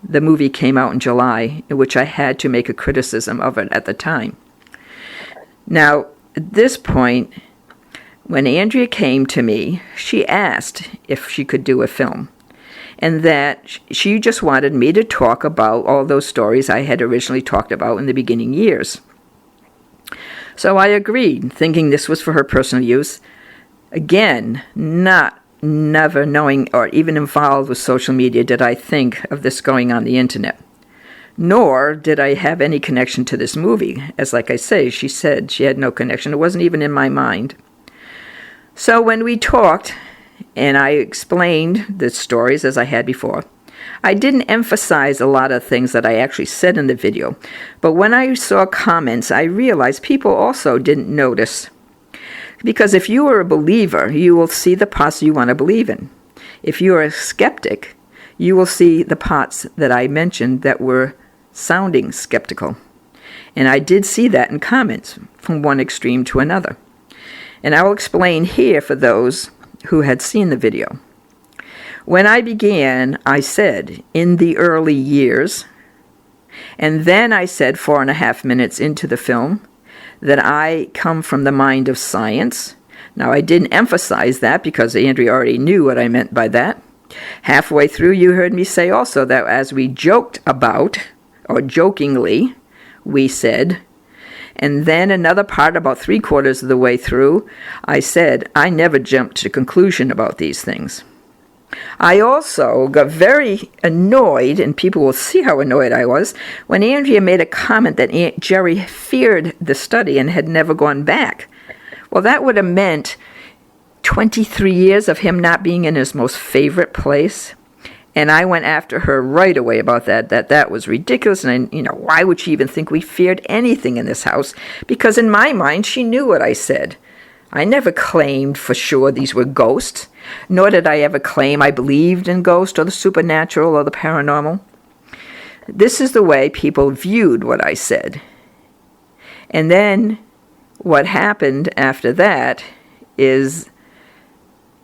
the movie came out in July, in which I had to make a criticism of it at the time. Now, at this point, when Andrea came to me, she asked if she could do a film, and that she just wanted me to talk about all those stories I had originally talked about in the beginning years. So I agreed, thinking this was for her personal use. Again, never knowing or even involved with social media did I think of this going on the internet. Nor did I have any connection to this movie. As like I say, she said she had no connection. It wasn't even in my mind. So when we talked, and I explained the stories as I had before, I didn't emphasize a lot of things that I actually said in the video. But when I saw comments, I realized people also didn't notice. Because if you are a believer, you will see the parts you want to believe in. If you are a skeptic, you will see the parts that I mentioned that were sounding skeptical. And I did see that in comments from one extreme to another. And I will explain here for those who had seen the video. When I began, I said, in the early years, and then I said 4.5 minutes into the film, that I come from the mind of science. Now, I didn't emphasize that because Andrea already knew what I meant by that. Halfway through, you heard me say also that as we joked about, or jokingly, we said, and then another part about 3/4 of the way through, I said, I never jumped to conclusion about these things. I also got very annoyed, and people will see how annoyed I was, when Andrea made a comment that Aunt Jerry feared the study and had never gone back. Well, that would have meant 23 years of him not being in his most favorite place. And I went after her right away about that was ridiculous. And, why would she even think we feared anything in this house? Because in my mind, she knew what I said. I never claimed for sure these were ghosts, nor did I ever claim I believed in ghosts or the supernatural or the paranormal. This is the way people viewed what I said. And then what happened after that is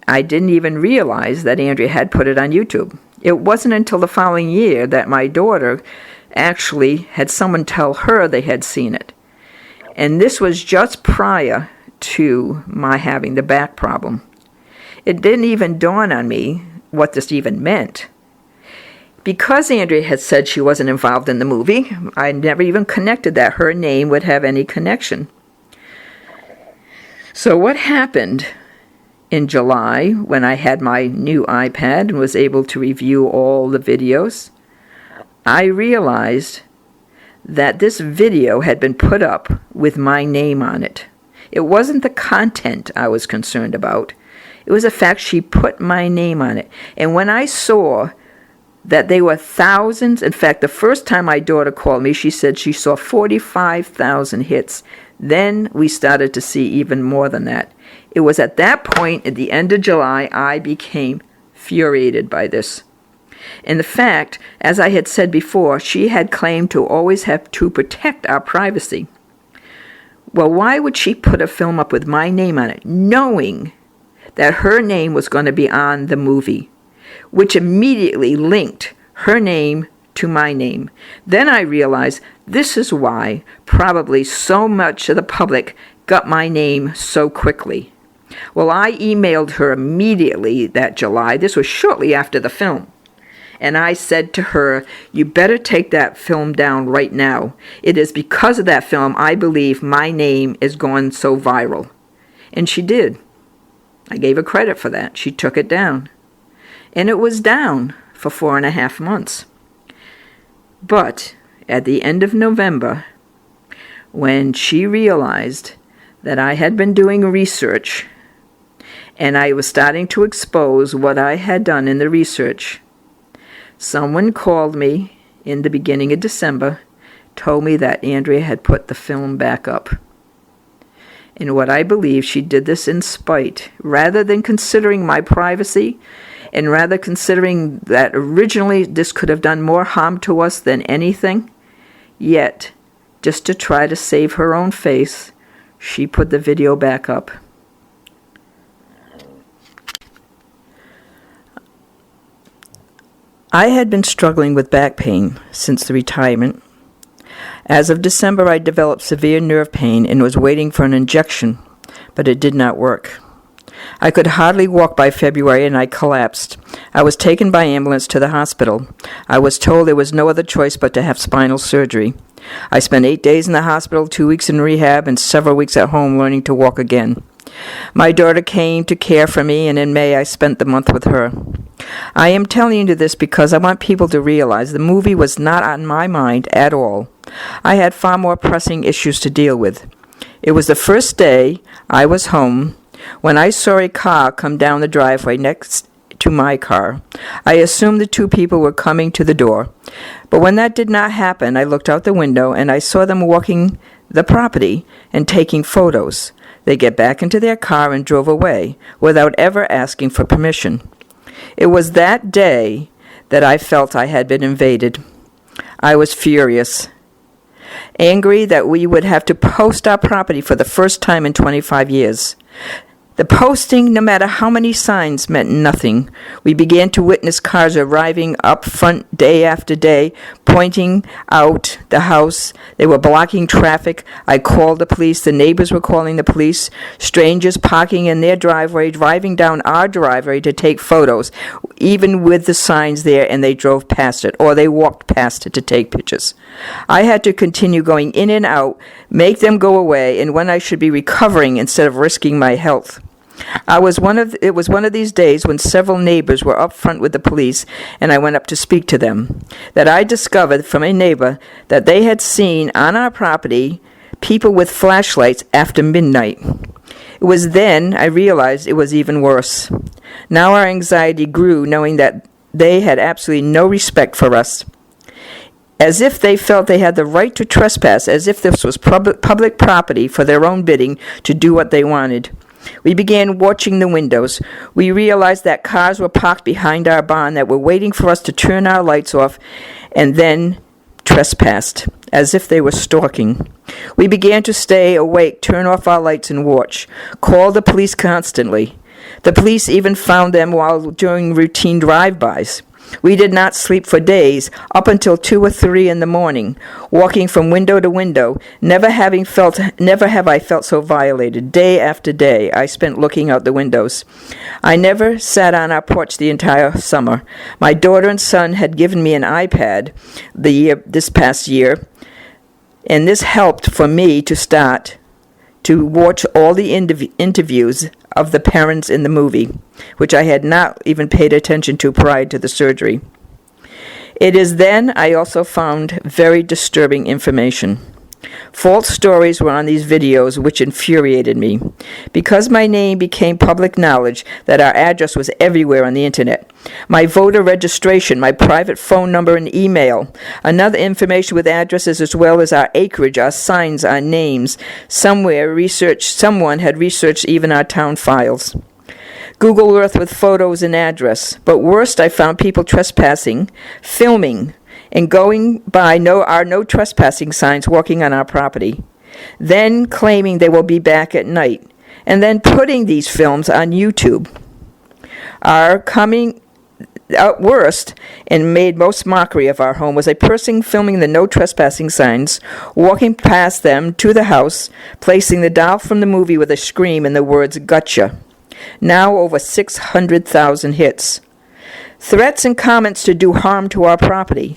I didn't even realize that Andrea had put it on YouTube. It wasn't until the following year that my daughter actually had someone tell her they had seen it. And this was just prior to my having the back problem. It didn't even dawn on me what this even meant. Because Andrea had said she wasn't involved in the movie, I never even connected that her name would have any connection. So what happened in July, when I had my new iPad and was able to review all the videos, I realized that this video had been put up with my name on it. It wasn't the content I was concerned about. It was the fact she put my name on it. And when I saw that they were thousands, in fact, the first time my daughter called me, she said she saw 45,000 hits. Then we started to see even more than that. It was at that point, at the end of July, I became infuriated by this. And the fact, as I had said before, she had claimed to always have to protect our privacy. Well, why would she put a film up with my name on it, knowing that her name was going to be on the movie, which immediately linked her name to my name. Then I realized this is why probably so much of the public got my name so quickly. Well, I emailed her immediately that July. This was shortly after the film. And I said to her, you better take that film down right now. It is because of that film I believe my name is gone so viral. And she did. I gave her credit for that. She took it down. And it was down for 4.5 months. But at the end of November, when she realized that I had been doing research and I was starting to expose what I had done in the research, someone called me in the beginning of December, told me that Andrea had put the film back up. And what I believe, she did this in spite, rather than considering my privacy, and rather considering that originally this could have done more harm to us than anything, yet, just to try to save her own face, she put the video back up. I had been struggling with back pain since the retirement. As of December, I developed severe nerve pain and was waiting for an injection, but it did not work. I could hardly walk by February and I collapsed. I was taken by ambulance to the hospital. I was told there was no other choice but to have spinal surgery. I spent 8 days in the hospital, 2 weeks in rehab, and several weeks at home learning to walk again. My daughter came to care for me, and in May I spent the month with her. I am telling you this because I want people to realize the movie was not on my mind at all. I had far more pressing issues to deal with. It was the first day I was home when I saw a car come down the driveway next to my car. I assumed the two people were coming to the door. But when that did not happen, I looked out the window and I saw them walking the property and taking photos. They get back into their car and drove away without ever asking for permission. It was that day that I felt I had been invaded. I was furious, angry that we would have to post our property for the first time in 25 years. The posting, no matter how many signs, meant nothing. We began to witness cars arriving up front day after day, pointing out the house. They were blocking traffic. I called the police. The neighbors were calling the police. Strangers parking in their driveway, driving down our driveway to take photos, even with the signs there, and they drove past it, or they walked past it to take pictures. I had to continue going in and out, make them go away, and when I should be recovering instead of risking my health. It was one of these days when several neighbors were up front with the police, and I went up to speak to them, that I discovered from a neighbor that they had seen on our property people with flashlights after midnight. It was then I realized it was even worse. Now our anxiety grew, knowing that they had absolutely no respect for us, as if they felt they had the right to trespass, as if this was public property for their own bidding to do what they wanted. We began watching the windows. We realized that cars were parked behind our barn that were waiting for us to turn our lights off and then trespassed, as if they were stalking. We began to stay awake, turn off our lights and watch, call the police constantly. The police even found them while doing routine drive-bys. We did not sleep for days, up until 2 or 3 in the morning, walking from window to window. Never have I felt so violated. Day after day, I spent looking out the windows. I never sat on our porch the entire summer. My daughter and son had given me an iPad this past year, and this helped for me to start to watch all the interviews of the parents in the movie, which I had not even paid attention to prior to the surgery. It is then I also found very disturbing information. False stories were on these videos, which infuriated me. Because my name became public knowledge, that our address was everywhere on the internet. My voter registration, my private phone number and email, another information with addresses as well as our acreage, our signs, our names. Someone had researched even our town files. Google Earth with photos and address. But worst, I found people trespassing, filming, and going by our no trespassing signs walking on our property, then claiming they will be back at night, and then putting these films on YouTube. Our coming At worst, and made most mockery of our home, was a person filming the no trespassing signs, walking past them to the house, placing the doll from the movie with a scream and the words "gotcha." Now over 600,000 hits. Threats and comments to do harm to our property.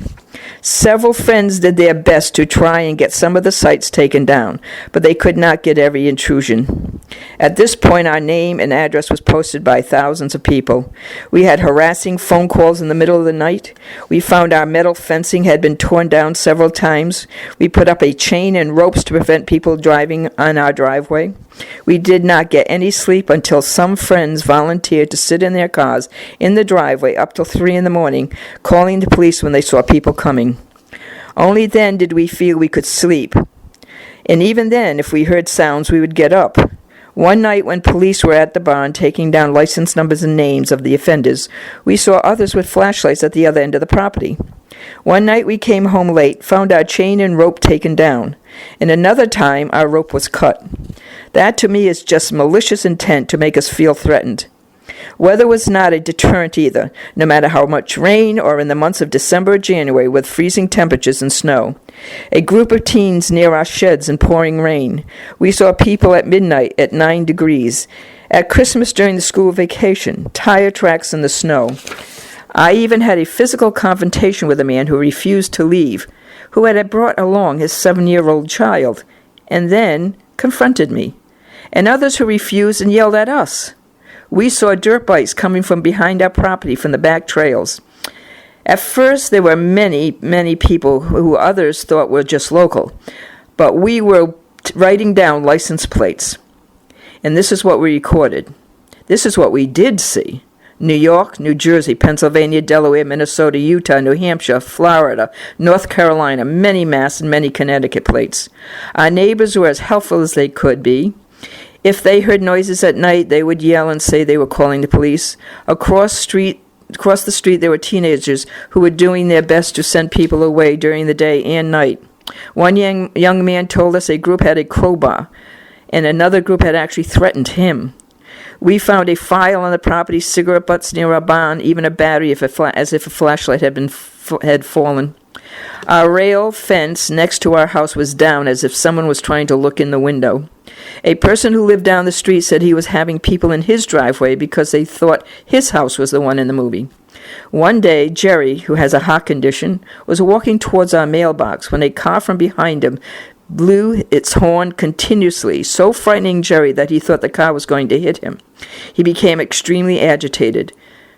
Several friends did their best to try and get some of the sites taken down, but they could not get every intrusion. At this point, our name and address was posted by thousands of people. We had harassing phone calls in the middle of the night. We found our metal fencing had been torn down several times. We put up a chain and ropes to prevent people driving on our driveway. We did not get any sleep until some friends volunteered to sit in their cars in the driveway up till 3 in the morning, calling the police when they saw people coming. Only then did we feel we could sleep. And even then, if we heard sounds, we would get up. One night when police were at the barn taking down license numbers and names of the offenders, we saw others with flashlights at the other end of the property. One night we came home late, found our chain and rope taken down, and another time our rope was cut. That to me is just malicious intent to make us feel threatened. Weather was not a deterrent either, no matter how much rain or in the months of December or January with freezing temperatures and snow. A group of teens near our sheds in pouring rain. We saw people at midnight at 9 degrees. At Christmas during the school vacation, tire tracks in the snow. I even had a physical confrontation with a man who refused to leave, who had brought along his 7-year-old child, and then confronted me, and others who refused and yelled at us. We saw dirt bikes coming from behind our property from the back trails. At first, there were many, many people who others thought were just local, but we were writing down license plates, and this is what we recorded. This is what we did see. New York, New Jersey, Pennsylvania, Delaware, Minnesota, Utah, New Hampshire, Florida, North Carolina, many Mass and many Connecticut plates. Our neighbors were as helpful as they could be. If they heard noises at night, they would yell and say they were calling the police. Across the street, there were teenagers who were doing their best to send people away during the day and night. One young man told us a group had a crowbar, and another group had actually threatened him. We found a file on the property, cigarette butts near our barn, even a battery as if a flashlight had fallen. Our rail fence next to our house was down as if someone was trying to look in the window. A person who lived down the street said he was having people in his driveway because they thought his house was the one in the movie. One day, Jerry, who has a heart condition, was walking towards our mailbox when a car from behind him blew its horn continuously, so frightening Jerry that he thought the car was going to hit him. He became extremely agitated.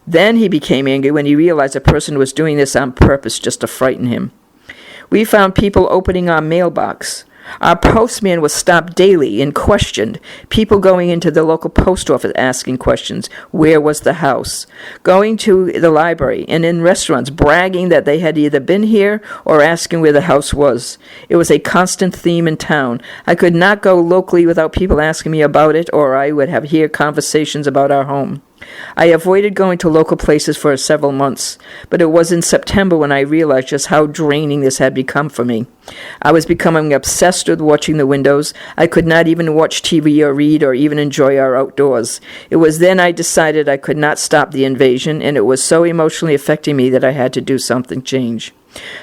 Then he became angry when he realized the person was doing this on purpose just to frighten him. We found people opening our mailbox. Our postman was stopped daily and questioned. People going into the local post office asking questions. Where was the house? Going to the library and in restaurants bragging that they had either been here or asking where the house was. It was a constant theme in town. I could not go locally without people asking me about it, or I would have hear conversations about our home. I avoided going to local places for several months, but it was in September when I realized just how draining this had become for me. I was becoming obsessed with watching the windows. I could not even watch TV or read or even enjoy our outdoors. It was then I decided I could not stop the invasion, and it was so emotionally affecting me that I had to do something change.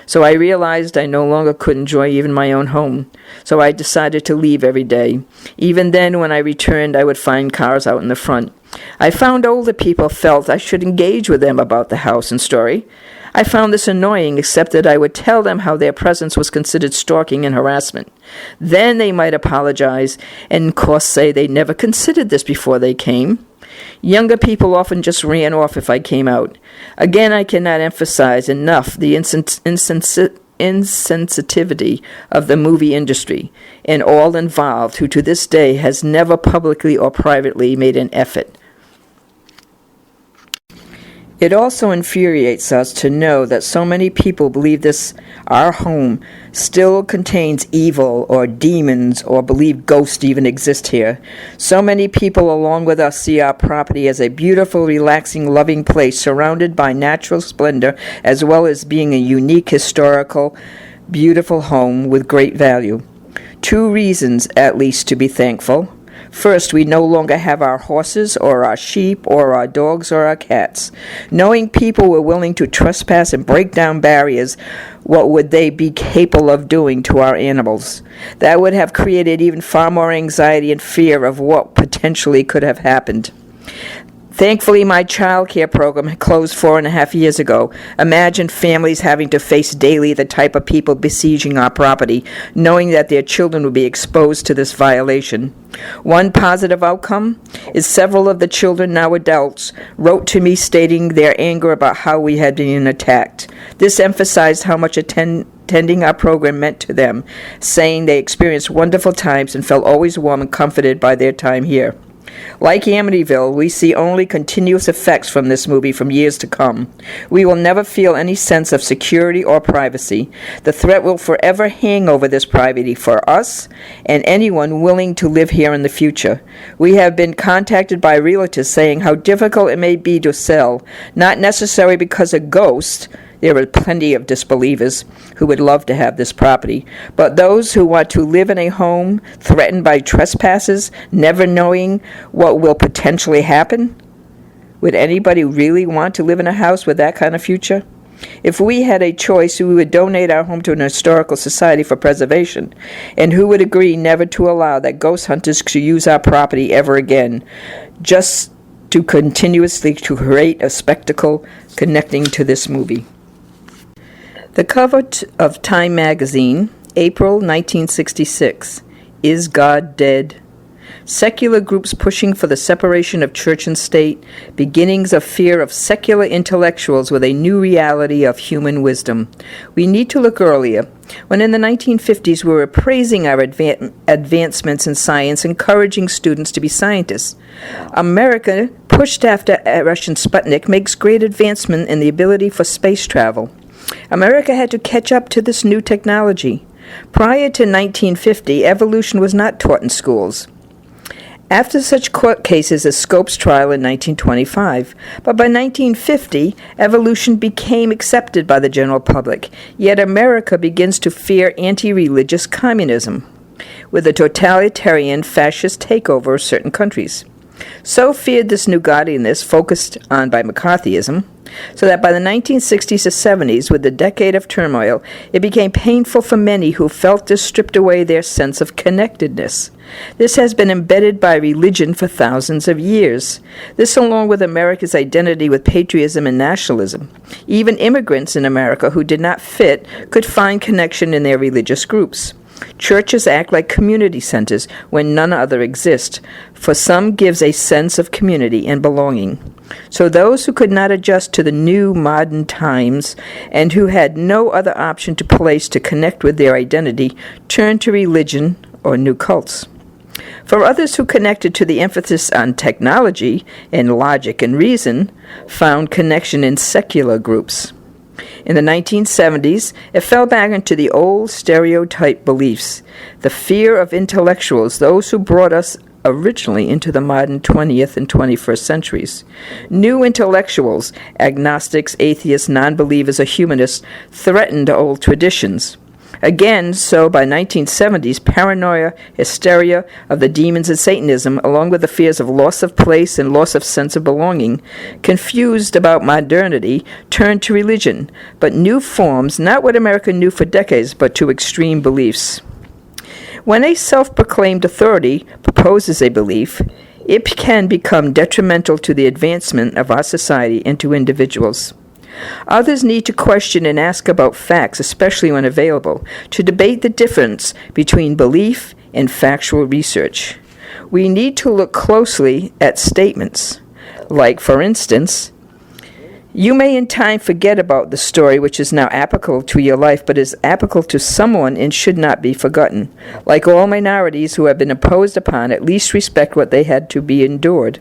So I realized I no longer could enjoy even my own home. So I decided to leave every day. Even then, when I returned, I would find cars out in the front. I found older people felt I should engage with them about the house and story. I found this annoying, except that I would tell them how their presence was considered stalking and harassment. Then they might apologize and, of course, say they never considered this before they came. Younger people often just ran off if I came out. Again, I cannot emphasize enough the insensitivity of the movie industry and all involved, who to this day has never publicly or privately made an effort. It also infuriates us to know that so many people believe this, our home, still contains evil or demons, or believe ghosts even exist here. So many people along with us see our property as a beautiful, relaxing, loving place surrounded by natural splendor, as well as being a unique, historical, beautiful home with great value. 2 reasons, at least, to be thankful. First, we no longer have our horses or our sheep or our dogs or our cats. Knowing people were willing to trespass and break down barriers, what would they be capable of doing to our animals? That would have created even far more anxiety and fear of what potentially could have happened. Thankfully, my child care program closed 4.5 years ago. Imagine families having to face daily the type of people besieging our property, knowing that their children will be exposed to this violation. One positive outcome is several of the children, now adults, wrote to me stating their anger about how we had been attacked. This emphasized how much attending our program meant to them, saying they experienced wonderful times and felt always warm and comforted by their time here. Like Amityville, we see only continuous effects from this movie from years to come. We will never feel any sense of security or privacy. The threat will forever hang over this privacy for us and anyone willing to live here in the future. We have been contacted by realtors saying how difficult it may be to sell, not necessarily because a ghost. There are plenty of disbelievers who would love to have this property, but those who want to live in a home threatened by trespassers, never knowing what will potentially happen? Would anybody really want to live in a house with that kind of future? If we had a choice, we would donate our home to an historical society for preservation, and who would agree never to allow that ghost hunters to use our property ever again, just to continuously to create a spectacle connecting to this movie. The cover of Time magazine, April 1966, Is God Dead? Secular groups pushing for the separation of church and state, beginnings of fear of secular intellectuals with a new reality of human wisdom. We need to look earlier, when in the 1950s we were praising our advancements in science, encouraging students to be scientists. America, pushed after Russian Sputnik, makes great advancement in the ability for space travel. America had to catch up to this new technology. Prior to 1950, evolution was not taught in schools. After such court cases as Scopes' trial in 1925, but by 1950, evolution became accepted by the general public, yet America begins to fear anti-religious communism, with a totalitarian fascist takeover of certain countries. So feared this new godliness focused on by McCarthyism, so that by the 1960s to 70s, with the decade of turmoil, it became painful for many who felt this stripped away their sense of connectedness. This has been embedded by religion for thousands of years. This along with America's identity with patriotism and nationalism. Even immigrants in America who did not fit could find connection in their religious groups. Churches act like community centers when none other exist. For some gives a sense of community and belonging. So those who could not adjust to the new modern times and who had no other option to place to connect with their identity turned to religion or new cults. For others who connected to the emphasis on technology and logic and reason found connection in secular groups. In the 1970s, it fell back into the old stereotype beliefs, the fear of intellectuals, those who brought us originally into the modern 20th and 21st centuries. New intellectuals, agnostics, atheists, non-believers, or humanists, threatened old traditions. Again, so by 1970s, paranoia, hysteria of the demons and Satanism, along with the fears of loss of place and loss of sense of belonging, confused about modernity, turned to religion, but new forms, not what America knew for decades, but to extreme beliefs. When a self-proclaimed authority proposes a belief, it can become detrimental to the advancement of our society and to individuals. Others need to question and ask about facts, especially when available, to debate the difference between belief and factual research. We need to look closely at statements, like, for instance, you may in time forget about the story which is now applicable to your life, but is applicable to someone and should not be forgotten. Like all minorities who have been imposed upon, at least respect what they had to be endured.